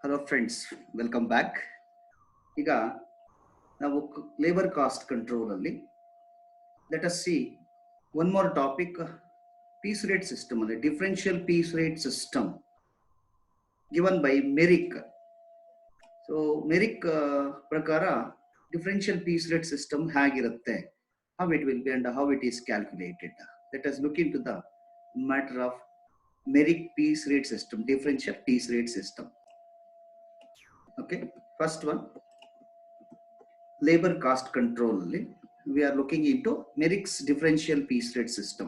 Hello friends, welcome back. ಈಗ ನಾವು labor cost control ಅಲ್ಲಿ let us see one more topic, piece rate system ಅಲ್ಲಿ differential piece rate system given by Merrick. So Merrick ಪ್ರಕಾರ differential piece rate system ಹೇಗಿರುತ್ತೆ, how it will be and how it is calculated. Let us look into the matter of Merrick piece rate system, differential piece rate system. Okay, first one, labor cost control. We are looking into Merrick's differential piece rate system.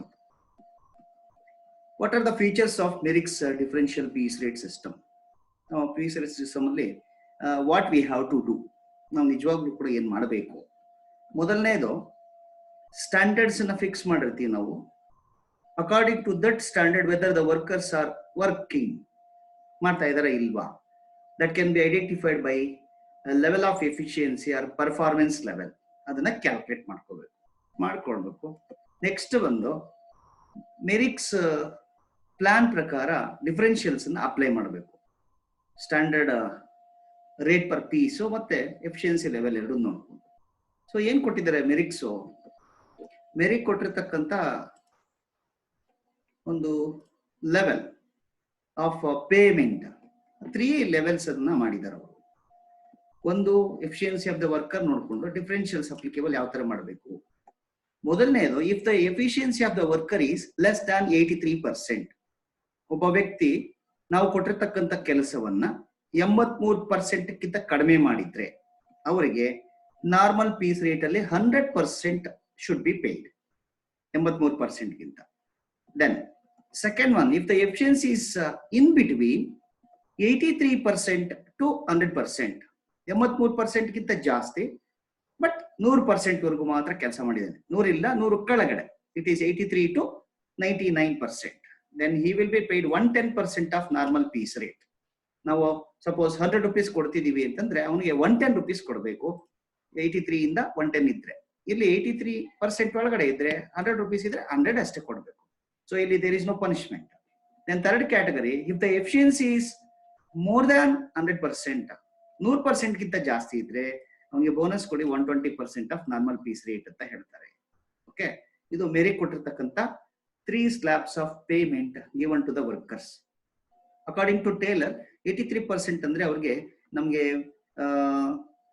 What are the features of Merrick's differential piece rate system? Piece rate system ಅಲ್ಲಿ what we have to do, ನಾವು ನಿಜವಾಗ್ಲೂ ಕೂಡ ಏನು ಮಾಡಬೇಕು? ಮೊದಲನೇದು standards ಅನ್ನು fix ಮಾಡಿರ್ತೀವಿ ನಾವು. According to that standard whether the workers are working ಮಾಡ್ತಾ ಇದಾರ ಇಲ್ವಾ, that can be identified by level of efficiency or performance level. ಅದನ್ನ ಕ್ಯಾಲ್ಕುಲೇಟ್ ಮಾಡ್ಕೊಳ್ಬೇಕು. ನೆಕ್ಸ್ಟ್ ಬಂದು ಮೆರಿಕ್ಸ್ ಪ್ಲಾನ್ ಪ್ರಕಾರ ಡಿಫರೆನ್ಷಿಯಲ್ಸ್ ಅನ್ನ ಅಪ್ಲೈ ಮಾಡಬೇಕು. ಸ್ಟ್ಯಾಂಡರ್ಡ್ ರೇಟ್ ಪರ್ ಪೀಸು ಮತ್ತೆ ಎಫಿಷಿಯನ್ಸಿ ಲೆವೆಲ್ ಎರಡು ನೋಡ್ಕೊಂಡು. ಸೊ ಏನ್ ಕೊಟ್ಟಿದ್ದಾರೆ ಮೆರಿಕ್ ಕೊಟ್ಟಿರ್ತಕ್ಕಂಥ ಒಂದು ಲೆವೆಲ್ ಆಫ್ ಪೇಮೆಂಟ್ 3 ಲೆವೆಲ್ಸ್ ಅನ್ನ ಮಾಡಿದ್ದಾರೆ ಅವರು. ಒಂದು ಎಫಿಷಿಯನ್ಸಿ ಆಫ್ ದ ವರ್ಕರ್ ನೋಡ್ಕೊಂಡು ಡಿಫರೆನ್ಷಿಯಲ್ಸ್ ಅಪ್ಲಿಕೇಬಲ್ ಯಾವ ತರ ಮಾಡಬೇಕು. ಮೊದಲನೇದು, if the efficiency of the worker is less than 83%, ಒಬ್ಬ ವ್ಯಕ್ತಿ ನಾವು ಕೊಟ್ಟಿರ್ತಕ್ಕಂಥ ಕೆಲಸವನ್ನ 83% ಕಡಿಮೆ ಮಾಡಿದ್ರೆ ಅವರಿಗೆ ನಾರ್ಮಲ್ ಪೀಸ್ ರೇಟ್ ಅಲ್ಲಿ 100% ಶುಡ್ ಬಿ ಪೇಯ್ಡ್, 83%ಗಿಂತ. Then second one, if the efficiency is in between 83% to 100%, 83%ಗಿಂತ ಜಾಸ್ತಿ ಬಟ್ 100% ವರೆಗೂ ಮಾತ್ರ ಕೆಲಸ ಮಾಡಿದ್ದಾನೆ, 100 ಇಲ್ಲ 100 ಕೆಳಗಡೆ, it is 83 to 99%, then he will be paid 110% of normal piece rate. ನಾವು ಸಪೋಸ್ 100 rupees ಕೊಡ್ತಿದೀವಿ ಅಂತಂದ್ರೆ ಅವನಿಗೆ 110 rupees ಕೊಡಬೇಕು. 83 ಇಂದ 110 ಇದ್ರೆ, ಇಲ್ಲಿ 83% ಒಳಗಡೆ ಇದ್ರೆ 100 rupees ಇದ್ರೆ 100 ಅಷ್ಟೇ ಕೊಡಬೇಕು. ಸೊ ಇಲ್ಲಿ there is no punishment. Then third category, if the efficiency is more than 100%, 100%ಗಿಂತ ಜಾಸ್ತಿ ಇದ್ರೆ ಅವನಿಗೆ ಬೋನಸ್ ಕೊಡಿ 120% ಆಫ್ ನಾರ್ಮಲ್ ಪೀಸ್ ರೇಟ್ ಅಂತ ಹೇಳ್ತಾರೆ. ಓಕೆ, ಇದು ಮೆರಿಕ್ ಕೊಟ್ಟಿರ್ತಕ್ಕಂಥ 3 slabs of payment given to the workers. According to Taylor 83% ಅಂದ್ರೆ ಅವ್ರಿಗೆ ನಮ್ಗೆ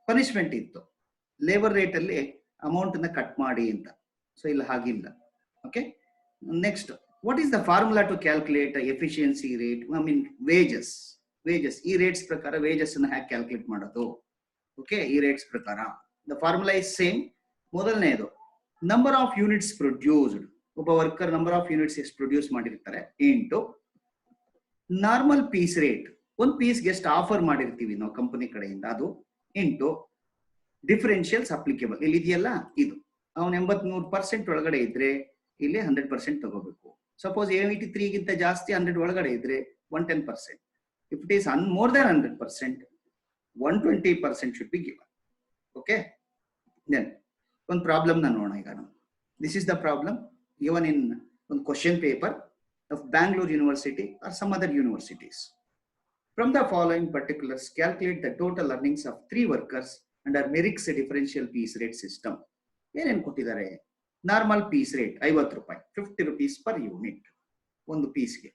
ಪನಿಷ್ಮೆಂಟ್ ಇತ್ತು, ಲೇಬರ್ ರೇಟ್ ಅಲ್ಲಿ ಅಮೌಂಟ್ ಅನ್ನ ಕಟ್ ಮಾಡಿ ಅಂತ. ಸೊ ಇಲ್ಲಿ ಹಾಗಿಲ್ಲ. Okay, next, what is the formula to calculate efficiency rate, I mean wages. ಈ ರೇಟ್ಸ್ ಪ್ರಕಾರ ವೇಜಸ್ ಅನ್ನ ಹ್ಯಾಕ್ ಕ್ಯಾಲ್ಕುಲೇಟ್ ಮಾಡೋದು? ಓಕೆ, ಈ ರೇಟ್ಸ್ ಪ್ರಕಾರ ದ ಫಾರ್ಮುಲಾ ಇಸ್ ಸೇಮ್. ಮೊದಲನೇದು, ನಂಬರ್ ಆಫ್ ಯೂನಿಟ್ಸ್ ಪ್ರೊಡ್ಯೂಸ್ಡ್, ಒಬ್ಬ ವರ್ಕರ್ ನಂಬರ್ ಆಫ್ ಯೂನಿಟ್ಸ್ ಎಷ್ಟು ಪ್ರೊಡ್ಯೂಸ್ ಮಾಡಿರ್ತಾರೆ ಇಂಟು ನಾರ್ಮಲ್ ಪೀಸ್ ರೇಟ್, ಒಂದು ಪೀಸ್ಗೆ ಎಷ್ಟು ಆಫರ್ ಮಾಡಿರ್ತೀವಿ ನಾವು ಕಂಪನಿ ಕಡೆಯಿಂದ, ಅದು ಇಂಟು ಡಿಫರೆನ್ಷಿಯಲ್ಸ್ ಅಪ್ಲಿಕೇಬಲ್. ಇಲ್ಲಿ ಇದೆಯಲ್ಲ ಇದು, ಅವನು 83% ಒಳಗಡೆ ಇದ್ರೆ ಇಲ್ಲಿ 100% ತಗೋಬೇಕು. ಸಪೋಸ್ 83ಗಿಂತ ಜಾಸ್ತಿ 100 ಒಳಗಡೆ ಇದ್ರೆ 110%. If it is more than 100%, 120% should be given. Okay, then ಒಂದು ಪ್ರಾಬ್ಲಮ್ ನೋಡೋಣ ಈಗ ನಾವು. This is the problem given in ಒಂದು question paper of Bangalore University or some other universities. From the following particulars, calculate the total earnings of 3 workers under Merrick's differential piece rate system. ಏನೇನು ಕೊಟ್ಟಿದ್ದಾರೆ? Normal piece rate 50 ರೂಪಾಯಿ, 50 rupees per unit ಒಂದು ಪೀಸ್ಗೆ.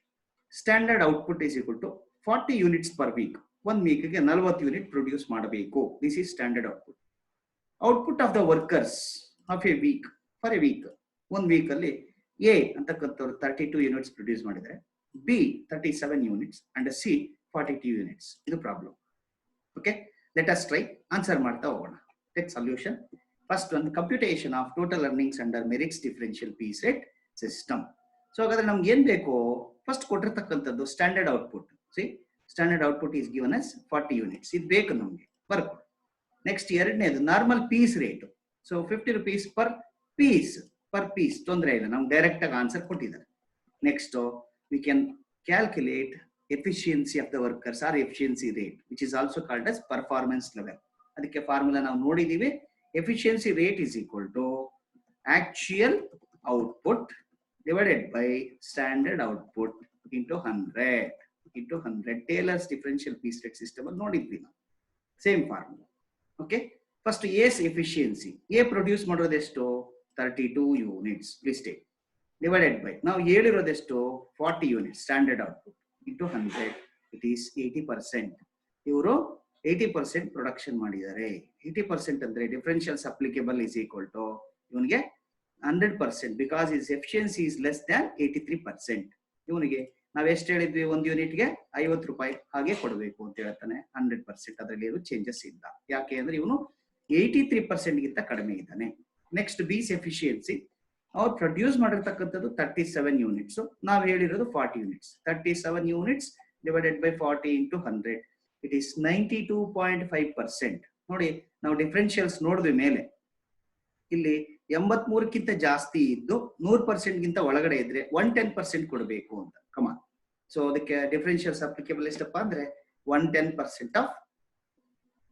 Standard output is equal to 40 units per week. ಒಂದು ವೀಕ್ಗೆ 40 unit produce ಮಾಡಬೇಕು. This is standard output. Output of the workers of a week, for a week, ಒಂದು week ಅಲ್ಲಿ A ಅಂತಕ್ಕಂಥವ್ರು 32 units produce ಮಾಡಿದರೆ, B 37 units and C 42 units. ಇದು problem. Okay, let us try answer ಮಾಡ್ತಾ ಹೋಗೋಣ. Take solution. First ಒಂದು, computation of total earnings under Merrick's differential piece rate system. So ಹಾಗಾದ್ರೆ ನಮ್ಗೆ ಏನ್ ಬೇಕು? ಫಸ್ಟ್ ಕೊಟ್ಟಿರ್ತಕ್ಕಂಥದ್ದು standard output. See, standard output is given as 40 units. ಇದು ಬೇಕು ನಮ್ಗೆ, ಬರ್ಕೊ. ನೆಕ್ಸ್ಟ್ ಎರಡನೇದು normal piece rate. So 50 rupees per piece, ತೊಂದರೆ ಇಲ್ಲ, ನಮ್ಗೆ ಡೈರೆಕ್ಟ್ ಆಗಿ ಆನ್ಸರ್ ಕೊಟ್ಟಿದ್ದಾರೆ. Next, we can calculate efficiency of the workers or efficiency rate, which is also called as performance level. ಅದಕ್ಕೆ ಫಾರ್ಮುಲಾ ನಾವು ನೋಡಿದೀವಿ. Efficiency rate is equal to actual output divided by standard output into 100. into 100 Taylor's differential piece rate system ಅಲ್ಲಿ ನೋಡಿದ್ವಿ ನಾವು same formula. Okay, first A's efficiency A produce ಮಾಡೋದೆಷ್ಟು 32 units please take divided by ನಾವು ಹೇಳಿರೋದೆಷ್ಟು 40 units standard output into 100 it is 80%. ಇವರು 80% production ಮಾಡಿದ್ದಾರೆ. 80% ಅಂದ್ರೆ differentials applicable is equal to ಇವನಿಗೆ 100% because is efficiency is less than 83%. ಇವನಿಗೆ ನಾವ್ ಎಷ್ಟು ಹೇಳಿದ್ವಿ, ಒಂದು ಯೂನಿಟ್ಗೆ 50 ರೂಪಾಯಿ ಹಾಗೆ ಕೊಡಬೇಕು ಅಂತ ಹೇಳ್ತಾನೆ. 100% ಅದರಲ್ಲಿ ಏನು ಚೇಂಜಸ್ ಇಲ್ಲ. ಯಾಕೆ ಅಂದ್ರೆ ಇವನು 83% ಗಿಂತ ಕಡಿಮೆ ಇದ್ದಾನೆ. ನೆಕ್ಸ್ಟ್ ಬೀಸ್ ಎಫಿಷಿಯನ್ಸಿ ಅವ್ರು ಪ್ರೊಡ್ಯೂಸ್ ಮಾಡಿರ್ತಕ್ಕಂಥದ್ದು 37 ಯೂನಿಟ್ಸ್, ನಾವು ಹೇಳಿರೋದು 40 units. 37 units divided by 40 into 100 it is 92.5%. ನೋಡಿ, ನಾವು ಡಿಫರೆನ್ಷಿಯಲ್ಸ್ ನೋಡಿದ್ವಿ ಮೇಲೆ, ಇಲ್ಲಿ 83ಕ್ಕಿಂತ ಜಾಸ್ತಿ ಇದ್ದು 100% ಗಿಂತ ಒಳಗಡೆ ಇದ್ರೆ 110% ಕೊಡಬೇಕು ಅಂತ. ಕಮಾನ್, ಸೊ ಅದಕ್ಕೆ ಡಿಫರೆನ್ಷಿಯಲ್ಸ್ ಅಪ್ಲಿಕೇಬಲ್ ಎಷ್ಟಪ್ಪ ಅಂದ್ರೆ 110% of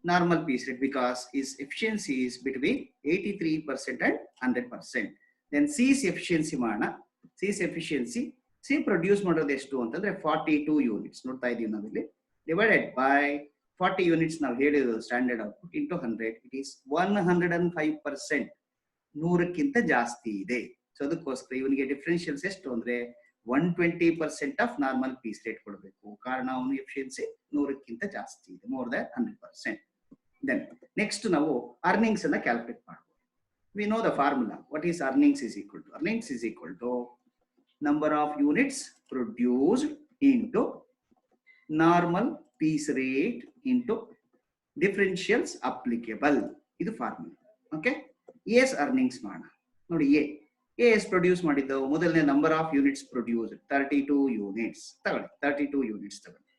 normal piece rate because is efficiency is between 83% and 100%. Then C's efficiency ಮಾಡೋಣ. ಸಿಸ್ ಎಫಿಷಿಯನ್ಸಿ ಸಿ ಪ್ರೊಡ್ಯೂಸ್ ಮಾಡೋದು ಎಷ್ಟು ಅಂತಂದ್ರೆ 42 ಯೂನಿಟ್ಸ್ ನೋಡ್ತಾ ಇದೀವಿ ನಾವಿಲ್ಲಿ, ಡಿವೈಡೆಡ್ ಬೈ 40 ಯೂನಿಟ್ಸ್ ನಾವು ಹೇಳಿರೋದು standard output into 100 it is 105%. 100ಕ್ಕಿಂತ ಜಾಸ್ತಿ ಇದೆ. ಸೊ ಅದಕ್ಕೋಸ್ಕರ ಇವನಿಗೆ ಡಿಫರೆನ್ಷಿಯಲ್ಸ್ ಎಷ್ಟು ಅಂದ್ರೆ 120% ಆಫ್ ನಾರ್ಮಲ್ ಪೀಸ್ ರೇಟ್ ಕೊಡಬೇಕು. ಕಾರಣ ಅವನು ಎಫಿಷಿಯನ್ಸಿ 100ಕ್ಕಿಂತ ಜಾಸ್ತಿ ಇದೆ, ಮೋರ್ ದನ್ 100%. ದೆನ್ ನೆಕ್ಸ್ಟ್ ನಾವು ಅರ್ನಿಂಗ್ಸ್ ಅನ್ನ ಕ್ಯಾಲ್ಕುಲೇಟ್ ಮಾಡಬಹುದು. We know the formula. What is earnings is equal to earnings is equal to number of units produced into normal piece rate into differentials applicable. ಇದು formula. Okay, S earnings ಮಾಡೋಣ. ನೋಡಿ, A S produce ಮಾಡಿದ್ದು ಮೊದಲನೇ number of units produce 32 units ತಗೊಳ್ಳಿ, 32 units ತಗೊಳ್ಳಿ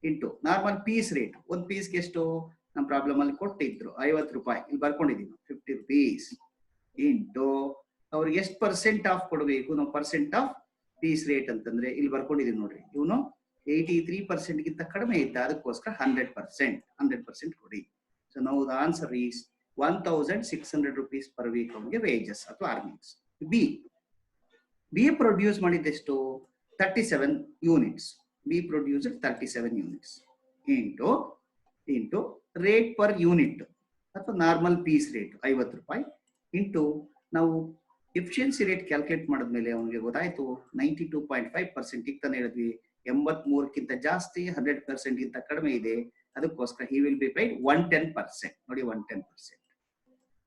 into normal piece rate. ಒಂದು ಪೀಸ್ಗೆ ಎಷ್ಟು ನಮ್ಮ ಪ್ರಾಬ್ಲಮ್ ಅಲ್ಲಿ ಕೊಟ್ಟಿದ್ರು 50 ರೂಪಾಯಿ, ಇಲ್ಲಿ ಬರ್ಕೊಂಡಿದೀವಿ 50 rupees ಇಂಟು ಅವ್ರಿಗೆ ಎಷ್ಟು ಪರ್ಸೆಂಟ್ ಆಫ್ ಕೊಡಬೇಕು. ನಾವು ಪರ್ಸೆಂಟ್ ಆಫ್ ಪೀಸ್ ರೇಟ್ ಅಂತಂದ್ರೆ ಇಲ್ಲಿ ಬರ್ಕೊಂಡಿದೀವಿ ನೋಡ್ರಿ, ಇವನು 83% ಗಿಂತ ಕಡಿಮೆ ಇದ್ದ, ಅದಕ್ಕೋಸ್ಕರ 100% ಕೊಡಿ. ಸೊ ನಾವು the answer is 1600 rupees per week ಅವನಿಗೆ ವೇಜಸ್ ಅಥವಾ ಅರ್ನಿಂಗ್ಸ್. ಬಿ ಪ್ರೊಡ್ಯೂಸ್ ಮಾಡಿದ್ದೆಷ್ಟು 37 units. B produced 37 units into rate per unit ಅಥವಾ ನಾರ್ಮಲ್ ಪೀಸ್ ರೇಟ್ 50 ರೂಪಾಯಿ ಇಂಟು ನಾವು ಎಫಿಷಿಯನ್ಸಿ ರೇಟ್ ಕ್ಯಾಲ್ಕುಲೇಟ್ ಮಾಡಿದ್ಮೇಲೆ ಅವನಿಗೆ ಗೊತ್ತಾಯ್ತು 92.5%. ಈಗ ತಾನೇ ಹೇಳಿದ್ವಿ 83ಕ್ಕಿಂತ ಜಾಸ್ತಿ 100% ಗಿಂತ ಕಡಿಮೆ ಇದೆ, ಅದಕ್ಕೋಸ್ಕರ he will be paid 110%. ನೋಡಿ, 110%.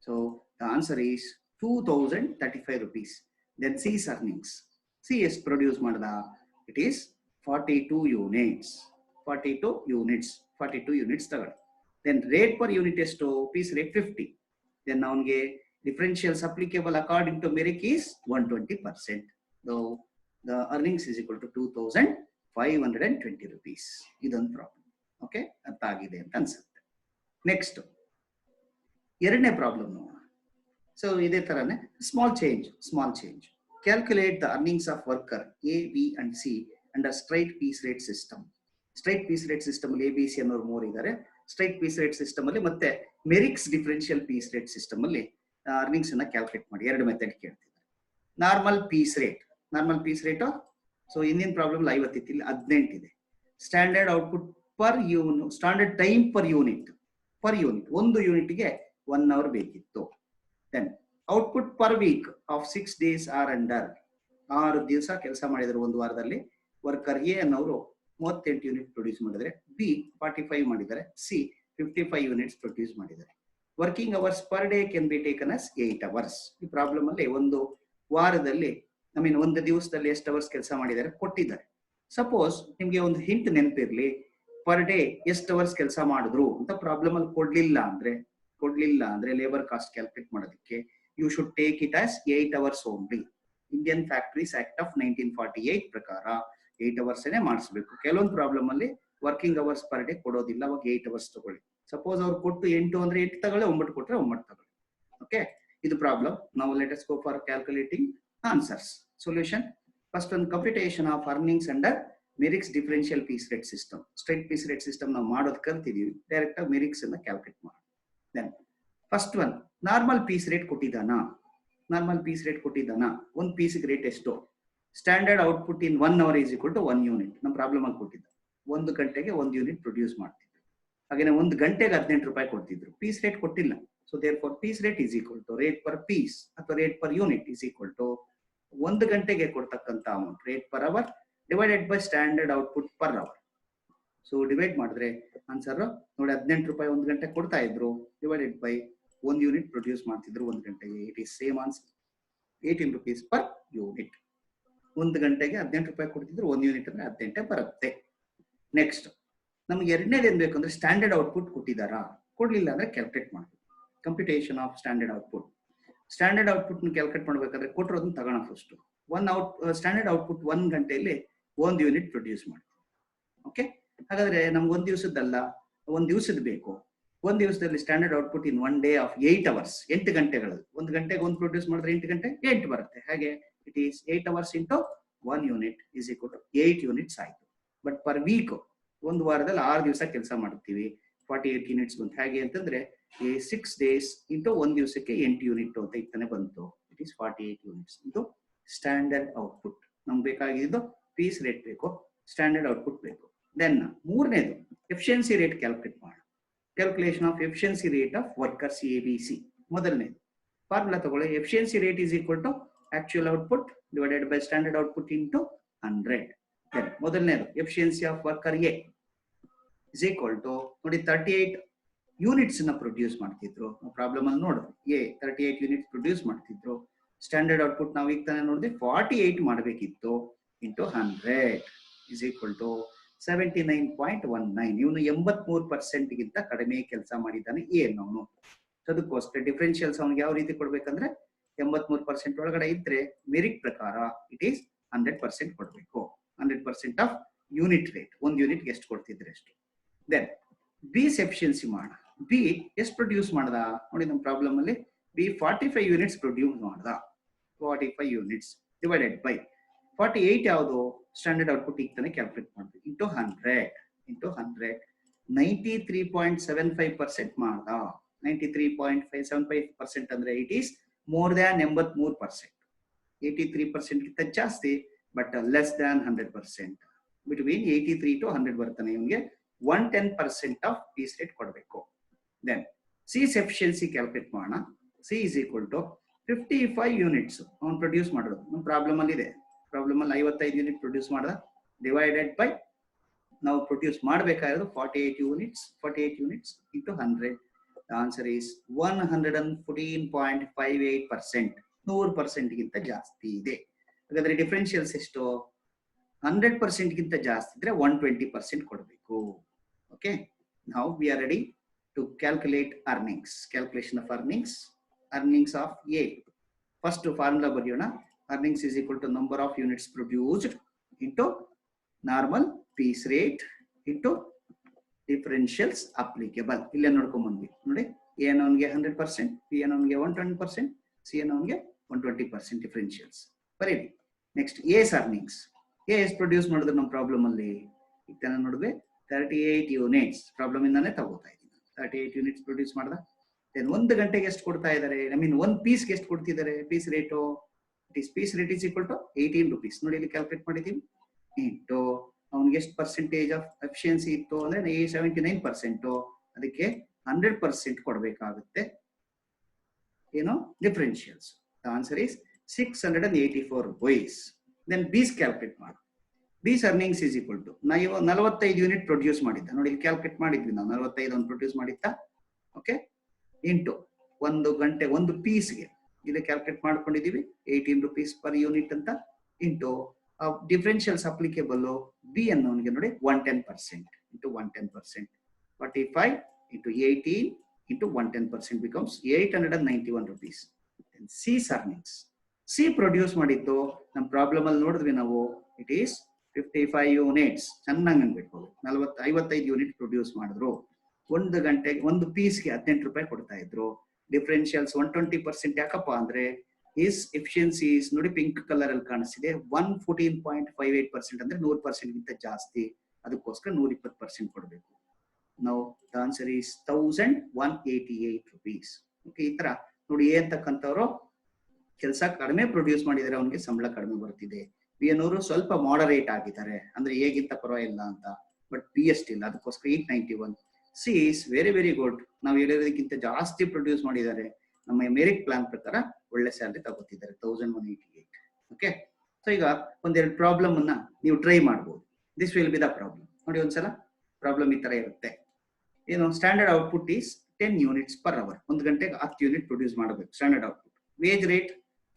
So the answer is 2035 rupees. Then C's earnings. CS produce ಮಾಡದ it is 42 units. 42 units ತಗೊಳ್ಳಿ. Then rate per unit ಎಷ್ಟು piece rate 50. Then ಅವನಿಗೆ differentials applicable according to Merrick is 120%. Though the earnings is equal to 2520 rupees. ಇದೊಂದು problem. Okay, ಅರ್ಥ ಆಗಿದೆ ಅಂತ ಅನ್ಸುತ್ತೆ. Next ಎರಡನೇ ಪ್ರಾಬ್ಲಮ್ ನೋಡೋಣ. ಸೊ ಇದೇ ತರನೇ small change calculate the earnings of worker A B and C under straight piece rate system. Straight piece rate system ಅಲ್ಲಿ ಎ ಬಿ ಸಿ ಅನ್ನೋರು 3 ಇದ್ದಾರೆ. ಸ್ಟ್ರೈಟ್ ಪೀಸ್ ರೇಟ್ ಸಿಸ್ಟಮ್ ಅಲ್ಲಿ ಮತ್ತೆ Merrick's differential piece rate system ಅಲ್ಲಿ earnings ಅನ್ನ calculate ಮಾಡಿ. ಎರಡು method ಕೇಳ್ತಿದ್ದಾರೆ. ನಾರ್ಮಲ್ ಪೀಸ್ ರೇಟ್ ಸೊ ಹಿಂದಿನ ಪ್ರಾಬ್ಲಮ್ 50 ಇತ್ತು, ಇಲ್ಲಿ 18 ಇದೆ. Standard output per unit, standard time per unit ಒಂದು ಯೂನಿಟ್ಗೆ 1 hour ಬೇಕಿತ್ತು. Then output per week of 6 days or under, 6 ದಿವಸ ಕೆಲಸ ಮಾಡಿದ್ರು ಒಂದು ವಾರದಲ್ಲಿ. ವರ್ಕರ್ ಎ ಅನ್ನೋರು 38 ಯೂನಿಟ್ ಪ್ರೊಡ್ಯೂಸ್ ಮಾಡಿದರೆ, ಬಿ 45 ಮಾಡಿದ್ದಾರೆ, ಸಿ 55 ಯೂನಿಟ್ಸ್ ಪ್ರೊಡ್ಯೂಸ್ ಮಾಡಿದ್ದಾರೆ. Working hours per day can be taken us 8 hours. ಈ ಪ್ರಾಬ್ಲಮ್ ಅಲ್ಲಿ ಒಂದು ವಾರದಲ್ಲಿ ಒಂದು ದಿವಸದಲ್ಲಿ ಎಷ್ಟು ಅವರ್ಸ್ ಕೆಲಸ ಮಾಡಿದ್ದಾರೆ ಕೊಟ್ಟಿದ್ದಾರೆ. ಸಪೋಸ್ ನಿಮ್ಗೆ ಒಂದು ಹಿಂಟ್ ನೆನಪಿರ್ಲಿ, ಪರ್ ಡೇ ಎಷ್ಟು ಅವರ್ಸ್ ಕೆಲಸ ಮಾಡಿದ್ರು ಅಂತ ಪ್ರಾಬ್ಲಮ್ ಅಲ್ಲಿ ಕೊಡ್ಲಿಲ್ಲ ಅಂದ್ರೆ ಲೇಬರ್ ಕಾಸ್ಟ್ ಕ್ಯಾಲ್ಕುಲೇಟ್ ಮಾಡೋದಕ್ಕೆ you should take it as 8 hours only. Indian factories act of 1948 ಪ್ರಕಾರ 8 hours ಮಾಡಿಸ್ಬೇಕು. ಕೆಲವೊಂದು ಪ್ರಾಬ್ಲಮ್ ಅಲ್ಲಿ ವರ್ಕಿಂಗ್ ಅವರ್ಸ್ ಪರ್ ಡೇ ಕೊಡೋದಿಲ್ಲ, ಅವಾಗ 8 hours ತಗೊಳ್ಳಿ. ಸಪೋಸ್ ಅವ್ರು ಕೊಟ್ಟು 8 ಅಂದ್ರೆ 8 ತಗೊಳ್ಳಿ, 9 ಕೊಟ್ರೆ 9 ತಗೊಳ್ಳಿ. ಓಕೆ, ಇದು ಪ್ರಾಬ್ಲಮ್. ನಾವು let us go for calculating answers. Solution. First ಒಂದು computation of earnings under Merrick's differential piece rate system. Straight piece rate system ನಾವು ಮಾಡೋದು ಕಲ್ತಿದೀವಿ, ಡೈರೆಕ್ಟ್ ಆಗಿ ಮೆರಿಕ್ಸ್ ಅನ್ನ ಕ್ಯಾಲ್ಕುಲೇಟ್ ಮಾಡಿ. Then first one, normal piece rate ಕೊಟ್ಟಿದ್ದಾನಾ? ಒಂದು ಪೀಸ್ಗೆ ರೇಟ್ ಎಷ್ಟು? Standard output in 1 hour is equal to 1 unit. ನಮ್ಮ ಪ್ರಾಬ್ಲಮ್ ಅಲ್ಲಿ ಕೊಟ್ಟಿದ್ದ ಒಂದು ಗಂಟೆಗೆ 1 ಯೂನಿಟ್ ಪ್ರೊಡ್ಯೂಸ್ ಮಾಡ್ತಿದ್ರು. ಹಾಗೇನೆ ಒಂದು ಗಂಟೆಗೆ 18 ರೂಪಾಯಿ ಕೊಡ್ತಿದ್ರು. ಪೀಸ್ ರೇಟ್ ಕೊಟ್ಟಿಲ್ಲ. So therefore piece rate is equal to rate per piece ಅಥವಾ rate per unit is equal to ಒಂದು ಗಂಟೆಗೆ ಕೊಡ್ತಕ್ಕಂಥ amount rate per hour divided by standard output per hour. So divide ಮಾಡಿದ್ರೆ answer ನೋಡಿ 18 ರೂಪಾಯಿ ಒಂದು ಗಂಟೆ ಕೊಡ್ತಾ ಇದ್ರು ಡಿವೈಡೆಡ್ ಬೈ 1 ಯೂನಿಟ್ ಪ್ರೊಡ್ಯೂಸ್ ಮಾಡ್ತಿದ್ರು ಒಂದು ಗಂಟೆಗೆ. It is same answer 18 rupees per unit. ಒಂದು ಗಂಟೆಗೆ 18 ರೂಪಾಯಿ ಕೊಡ್ತಿದ್ರು 1 ಯೂನಿಟ್ ಅಂದ್ರೆ 18 ಬರುತ್ತೆ. ನೆಕ್ಸ್ಟ್ ನಮ್ಗೆ ಎರಡನೇದು ಏನ್ ಬೇಕಂದ್ರೆ ಸ್ಟ್ಯಾಂಡರ್ಡ್ ಔಟ್ಪುಟ್ ಕೊಟ್ಟಿದ್ದಾರಾ, ಕೊಡ್ಲಿಲ್ಲ ಅಂದ್ರೆ ಕ್ಯಾಲ್ಕುಲೇಟ್ ಮಾಡಬೇಕು. Computation of standard output. Standard output calculate ಮಾಡ್ಬೇಕಾದ್ರೆ ಕೊಟ್ಟಿರೋದನ್ನ ತಗೋಣ ಫಸ್ಟ್. ಸ್ಟ್ಯಾಂಡರ್ಡ್ ಔಟ್ಪುಟ್ 1 ಗಂಟೆಯಲ್ಲಿ 1 ಯೂನಿಟ್ ಪ್ರೊಡ್ಯೂಸ್ ಮಾಡ್ತೀವಿ. ಓಕೆ, ಹಾಗಾದ್ರೆ ನಮ್ಗೆ ಒಂದು ದಿವಸದ್ದಲ್ಲ, ಒಂದು ದಿವಸದ ಬೇಕು. ಒಂದು ದಿವಸದಲ್ಲಿ standard output in 1 day of 8 hours 8 ಗಂಟೆಗಳು. ಒಂದು ಗಂಟೆಗೆ ಒಂದು ಪ್ರೊಡ್ಯೂಸ್ ಮಾಡಿದ್ರೆ 8 ಗಂಟೆ 8 ಬರುತ್ತೆ. ಹಾಗೆ it is 8 hours into 1 unit is equal to 8 units ಆಯ್ತು. ಬಟ್ ಪರ್ ವೀಕ್ ಒಂದು ವಾರದಲ್ಲಿ 6 ದಿವಸ ಕೆಲಸ ಮಾಡ್ತೀವಿ, 48 ಯೂನಿಟ್ಸ್ ಬಂತು. ಹೇಗೆ ಅಂತಂದ್ರೆ 6 days ಇಂಟು ಒಂದು ದಿವಸಕ್ಕೆ 8 ಯೂನಿಟ್ ಅಂತ ಇತ್ತಾನೆ ಬಂತು. It is 48 units. ಇದು ಸ್ಟ್ಯಾಂಡರ್ಡ್ ಔಟ್ಪುಟ್. ನಮ್ಗೆ ಬೇಕಾಗಿದ್ದು ಪೀಸ್ ರೇಟ್ ಬೇಕು, ಸ್ಟ್ಯಾಂಡರ್ಡ್ ಔಟ್ಪುಟ್ ಬೇಕು. ದೆನ್ ಮೂರನೇದು ಎಫಿಷಿಯನ್ಸಿ ರೇಟ್ ಕ್ಯಾಲ್ಕುಲೇಟ್ ಮಾಡೋಣ. Calculation of efficiency rate of workers ABC. ಮೊದಲನೇದು ಫಾರ್ಮುಲಾ ತಗೊಳ್ಳಿ. Efficiency rate is equal to actual output divided by standard output into 100. Then ಮೊದಲನೇದು efficiency of worker A is equal to ನೋಡಿ 38 units ನ produce ಮಾಡ್ತಿದ್ರು. Problem ಅಲ್ಲಿ ನೋಡಿದ್ವಿ A 38 units produce ಮಾಡ್ತಿದ್ರು. Standard output ನಾವು ಈಗ ತಾನೇ ನೋಡಿದ್ವಿ 48 ಮಾಡಬೇಕಿತ್ತು ಇಂಟು 100 ಇಸ್ ಈಕ್ವಲ್ ಟು 79.19. ಇವನು 83% ಗಿಂತ ಕಡಿಮೆ ಕೆಲಸ ಮಾಡಿದ್ದಾನೆ ಅವನು. ಅದಕ್ಕೋಸ್ಕರ ಡಿಫರೆನ್ಷಿಯಲ್ಸ್ ಅವನಿಗೆ ಯಾವ ರೀತಿ ಕೊಡ್ಬೇಕಂದ್ರೆ 83% ಒಳಗಡೆ ಇದ್ರೆ ಮೆರಿಟ್ ಪ್ರಕಾರ ಇಟ್ ಈಸ್ 100% ಕೊಡ್ಬೇಕು. 100% ಆಫ್ ಯೂನಿಟ್ ರೇಟ್. ಒಂದು ಯೂನಿಟ್ಗೆ ಎಷ್ಟು ಕೊಡ್ತಿದ್ರೆ ಅಷ್ಟು. ದೆನ್ ಬಿಸ್ ಎಫಿಷಿಯನ್ಸಿ ಮಾಡೋಣ. ಬಿ ಎಷ್ಟು ಪ್ರೊಡ್ಯೂಸ್ ಮಾಡ್ದ ನೋಡಿ. ನಮ್ಮ ಪ್ರಾಬ್ಲಮ್ ಅಲ್ಲಿ ಬಿ 45 ಯೂನಿಟ್ಸ್ ಪ್ರೊಡ್ಯೂಸ್ ಮಾಡ್ದ. 45 ಯೂನಿಟ್ಸ್ ಡಿವೈಡೆಡ್ ಬೈ 48 ಯಾವುದು ಸ್ಟ್ಯಾಂಡರ್ಡ್ ಔಟ್ಪುಟ್ ಈಗ ತಾನೆ ಕ್ಯಾಲ್ಕುಲೇಟ್ ಮಾಡ್ತೀವಿ ಇಂಟು 100 93.75% ಮಾಡ್ದ. 93.75% ಅಂದ್ರೆ ಇಟ್ ಈಸ್ ಮೋರ್ ದ್ಯಾನ್ 83%. 83% ಗಿಂತ ಜಾಸ್ತಿ but less than 100%. Between 83 to 100 ಬರ್ತಾನೆ. ಇವನಿಗೆ 110% ಆಫ್ ಪೀಸ್ ರೇಟ್ ಕೊಡಬೇಕು. ದೆನ್ ಸಿಸ್ ಎಫಿಷಿಯನ್ಸಿ ಕ್ಯಾಲ್ಕುಲೇಟ್ ಮಾಡೋಣ. C is equal to 55 units ಅವ್ನು ಪ್ರೊಡ್ಯೂಸ್ ಮಾಡೋದು. ನಮ್ಮ ಪ್ರಾಬ್ಲಮ್ ಅಲ್ಲಿ ಇದೆ. ಪ್ರಾಬ್ಲಮ್ ಅಲ್ಲಿ 55 ಯೂನಿಟ್ ಪ್ರೊಡ್ಯೂಸ್ ಮಾಡ್ದ ಡಿವೈಡೆಡ್ ಬೈ ನಾವು ಪ್ರೊಡ್ಯೂಸ್ ಮಾಡಬೇಕಾಗಿರೋದು 48 ಯೂನಿಟ್ಸ್ ಇಂಟು 100. Answer is 114.58%. 100% ಗಿಂತ ಜಾಸ್ತಿ ಇದೆ. ಹಾಗಾದ್ರೆ ಡಿಫರೆನ್ಷಿಯಲ್ಸ್ ಎಷ್ಟು? 100% ಗಿಂತ ಜಾಸ್ತಿ ಇದ್ರೆ 120% ಕೊಡಬೇಕು. Okay, now we are ready to calculate earnings. Calculation of earnings of A. First formula ಬರೆಯೋಣ. Earnings is equal to number of units produced into normal piece rate into differentials applicable. ಇಲ್ಲೇ ನೋಡ್ಕೊಂಡ್ ಬಂದ್ವಿ ನೋಡಿ. A ಅನ್ನೋನ್ಗೆ 100%, B ಅನ್ನೋನ್ಗೆ 120%, C ಅನ್ನೋನ್ಗೆ 120% differentials ಬರೀರಿ. Next A's earnings. A S produce ಮಾಡಿದ್ರು ನಮ್ಮ ಪ್ರಾಬ್ಲಮ್ ಅಲ್ಲಿ ಈಗ ತಾನೇ ನೋಡಿದ್ವಿ 38 ಯೂನಿಟ್ಸ್. ಪ್ರಾಬ್ಲಮ್ ಇಂದಾನೆ ತಗೋತಾ ಇದ್ದೀನಿ. 38 ಯೂನಿಟ್ಸ್ ಪ್ರೊಡ್ಯೂಸ್ ಮಾಡ್ದ. ದೆನ್ ಒಂದು ಗಂಟೆಗೆ ಎಷ್ಟು ಕೊಡ್ತಾ ಇದ್ದಾರೆ, ಐ ಮೀನ್ ಒಂದು ಪೀಸ್ಗೆ ಎಷ್ಟು ಕೊಡ್ತಿದ್ದಾರೆ piece rate? Piece rate is equal to 18 rupees. ನೋಡಿ ಇಲ್ಲಿ ಕ್ಯಾಲ್ಕುಲೇಟ್ ಮಾಡಿದೀವಿ. ಇಂಟು ಅವ್ನಿಗೆ ಎಷ್ಟು ಪರ್ಸೆಂಟೇಜ್ ಆಫ್ ಎಫಿಷಿಯನ್ಸಿ ಇತ್ತು ಅಂದ್ರೆ 79%. ಅದಕ್ಕೆ 100% ಕೊಡಬೇಕಾಗುತ್ತೆ ಏನು differentials. Answer is 684 rupees. Then B's calculate ಮಾಡಿ. B's earnings is equal to 45 unit produce ಮಾಡಿದ್ದ. ನೋಡಿ ಇಲ್ಲಿ ಕ್ಯಾಲ್ಕುಲೇಟ್ ಮಾಡಿದ್ವಿ ನಾವು 45 ಒಂದು ಪ್ರೊಡ್ಯೂಸ್ ಮಾಡಿದ್ದ. ಓಕೆ, ಇಂಟು ಒಂದು ಗಂಟೆ ಒಂದು ಪೀಸ್ಗೆ ಇಲ್ಲಿ ಕ್ಯಾಲ್ಕುಲೇಟ್ ಮಾಡ್ಕೊಂಡಿದೀವಿ 18 rupees ಪರ್ ಯೂನಿಟ್ ಅಂತ. ಇಂಟು ಡಿಫರೆನ್ಷಿಯಲ್ಸ್ ಅಪ್ಲಿಕೇಬಲ್ ಬಿ ಅನ್ನೋನಿಗೆ ನೋಡಿ 110% into 110%. 45 into 18 into 110% becomes 891 rupees. C's earnings. C produce ಮಾಡಿದ್ದು ನಮ್ಮ ಪ್ರಾಬ್ಲಮ್ ಅಲ್ಲಿ ನೋಡಿದ್ವಿ ನಾವು. It is 55 units. ಚೆನ್ನಾಗಿ ಅನ್ಬೇಕು. 55 ಯೂನಿಟ್ ಪ್ರೊಡ್ಯೂಸ್ ಮಾಡಿದ್ರು. ಒಂದು ಗಂಟೆಗೆ ಒಂದು ಪೀಸ್ಗೆ 18 ರೂಪಾಯಿ ಕೊಡ್ತಾ ಇದ್ರು. ಡಿಫರೆನ್ಷಿಯಲ್ಸ್ 120% ಯಾಕಪ್ಪ ಅಂದ್ರೆ ಇಸ್ ಎಫಿಷಿಯನ್ಸೀಸ್ ನೋಡಿ ಪಿಂಕ್ ಕಲರ್ ಅಲ್ಲಿ ಕಾಣಿಸ್ತಿದೆ. 114.58% ಅಂದ್ರೆ 100% ಗಿಂತ ಜಾಸ್ತಿ. ಅದಕ್ಕೋಸ್ಕರ 120% ಕೊಡಬೇಕು. ನಾವು the answer is 1188 rupees. Okay, ಈ ತರ ನೋಡಿ ಎ ಅಂತಕ್ಕಂಥವ್ರು ಕೆಲಸ ಕಡಿಮೆ ಪ್ರೊಡ್ಯೂಸ್ ಮಾಡಿದರೆ ಅವನಿಗೆ ಸಂಬಳ ಕಡಿಮೆ ಬರ್ತಿದೆ. ಬಿ ಅನ್ನೋರು ಸ್ವಲ್ಪ ಮಾಡರೇಟ್ ಆಗಿದ್ದಾರೆ ಅಂದ್ರೆ ಹೇಗಿಂತ ಪರವಾಗಿಲ್ಲ ಅಂತ. ಬಟ್ ಬಿಎಸ್ಟ್ ಇಲ್ಲ, ಅದಕ್ಕೋಸ್ಕರ 891. C is very very good. ನಾವು ಹೇಳಿರೋದಕ್ಕಿಂತ ಜಾಸ್ತಿ ಪ್ರೊಡ್ಯೂಸ್ ಮಾಡಿದ್ದಾರೆ. ನಮ್ಮ ಮೆರಿಟ್ ಪ್ಲಾನ್ ಪ್ರಕಾರ ಒಳ್ಳೆ ಸ್ಯಾಲರಿ ತಗೋತಿದ್ದಾರೆ, 1188. ಓಕೆ, ಸೊ ಈಗ ಒಂದೆರಡು ಪ್ರಾಬ್ಲಮ್ ಅನ್ನ ನೀವು ಟ್ರೈ ಮಾಡ್ಬೋದು. This will be the problem. ನೋಡಿ ಒಂದ್ಸಲ ಪ್ರಾಬ್ಲಮ್ ಈ ತರ ಇರುತ್ತೆ. ಏನು, standard output is 10 units per hour. 1 ಗಂಟೆಗೆ 10 ಯೂನಿಟ್ ಪ್ರೊಡ್ಯೂಸ್ ಮಾಡಬೇಕು standard output. Wage rate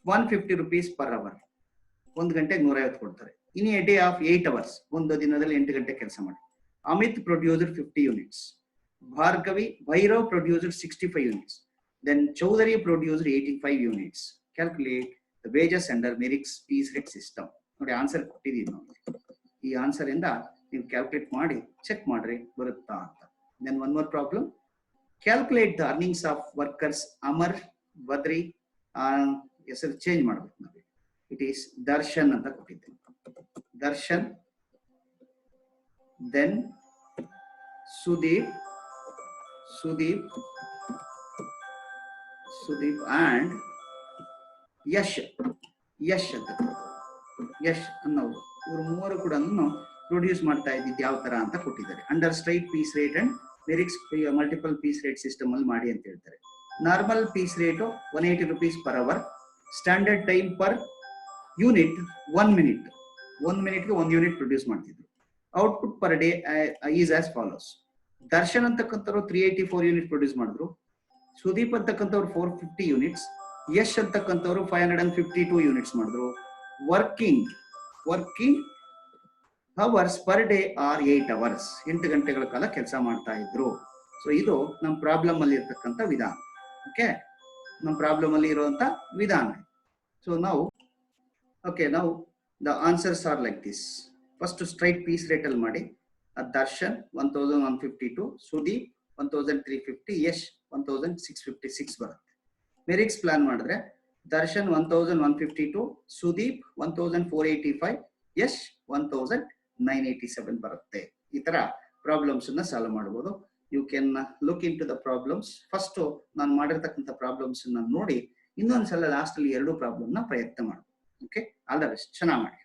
150 rupees per hour. 1 ಗಂಟೆಗೆ 150 ಕೊಡ್ತಾರೆ. In a day of 8 hours, ಒಂದು ದಿನದಲ್ಲಿ 8 ಗಂಟೆ ಕೆಲಸ ಮಾಡಿ. Amit producer 50 units, Bhairav producer 65 units, then Chaudhary producer 85 units. Calculate the wages under ಮೆರಿಕ್ಸ್ piece rate system. ನೋಡಿ ಆನ್ಸರ್ ಕೊಟ್ಟಿದ್ದೀವಿ ನಾವು. ಈ ಆನ್ಸರ್ ಇಂದ ನೀವು ಕ್ಯಾಲ್ಕುಲೇಟ್ ಮಾಡಿ ಚೆಕ್ ಮಾಡ್ರಿ ಬರುತ್ತಾ ಅಂತ. Then one more problem, calculate the earnings of workers Amar, Badri, ಹೆಸರು ಚೇಂಜ್ ಮಾಡ್ಬೇಕು ನಾವು. ಇಟ್ ಈಸ್ ದರ್ಶನ್ ಅಂತ ಕೊಟ್ಟಿದ್ದೇನೆ. ದರ್ಶನ್, ದೆನ್ ಸುದೀಪ್ ಅಂಡ್ ಯಶ್ ಅಂತ. ಯಶ್ ಅನ್ನೋರು, ಇವರು ಮೂವರು ಕೂಡ ಪ್ರೊಡ್ಯೂಸ್ ಮಾಡ್ತಾ ಇದ್ದಿದ್ದು ಯಾವ ತರ ಅಂತ ಕೊಟ್ಟಿದ್ದಾರೆ. Under straight piece rate and Merrick's multiple piece rate system ಅಲ್ಲಿ ಮಾಡಿ ಅಂತ ಹೇಳ್ತಾರೆ. Normal piece rate 180 rupees per hour. Standard time per unit 1 minute. 1 minute ಗೆ 1 ಯೂನಿಟ್ ಪ್ರೊಡ್ಯೂಸ್ ಮಾಡ್ತಿದ್ರು. Output per day is as follows. Darshan ಅಂತಕ್ಕಂಥವ್ರು 384 ಯೂನಿಟ್ ಪ್ರೊಡ್ಯೂಸ್ ಮಾಡಿದ್ರು. ಸುದೀಪ್ ಅಂತಕ್ಕಂಥವ್ರು 450 units. Yash ಅಂತಕ್ಕಂಥವ್ರು 552 ಯೂನಿಟ್ಸ್ ಮಾಡಿದ್ರು. Working hours per day are 8 hours. 8 ಗಂಟೆಗಳ ಕಾಲ ಕೆಲಸ ಮಾಡ್ತಾ ಇದ್ರು. ಸೊ ಇದು ನಮ್ಮ ಪ್ರಾಬ್ಲಮ್ ಅಲ್ಲಿ ಇರ್ತಕ್ಕಂಥ ವಿಧಾನ. ಓಕೆ, ನಮ್ಮ ಪ್ರಾಬ್ಲಮ್ ಅಲ್ಲಿ ಇರುವಂತ ವಿಧಾನ. ಸೊ ನಾವು the answers are like this. First straight piece rate ಅಲ್ಲಿ ಮಾಡಿ. ದರ್ಶನ್ 1152, ಸುದೀಪ್ 1350, ಯಶ್ 1656 ಬರುತ್ತೆ. ಮೆರಿಕ್ಸ್ ಪ್ಲಾನ್ ಮಾಡಿದ್ರೆ ದರ್ಶನ್ 1152, ಸುದೀಪ್ 1485, ಯಶ್ 1987 ಬರುತ್ತೆ. ಈ ತರ ಪ್ರಾಬ್ಲಮ್ಸ್ ಅನ್ನ ಸಾಲ್ವ್ ಮಾಡಬಹುದು. You can look into the problems. First ನಾನು ಮಾಡಿರ್ತಕ್ಕಂಥ ಪ್ರಾಬ್ಲಮ್ಸ್ ನೋಡಿ ಇನ್ನೊಂದ್ಸಲ ಲಾಸ್ಟ್ ಅಲ್ಲಿ 2 ಪ್ರಾಬ್ಲಮ್ ನ ಪ್ರಯತ್ನ ಮಾಡಿ. ಓಕೆ, ಆಲ್ ದ ಬೆಸ್ಟ್, ಚೆನ್ನಾಗಿ ಮಾಡಿ.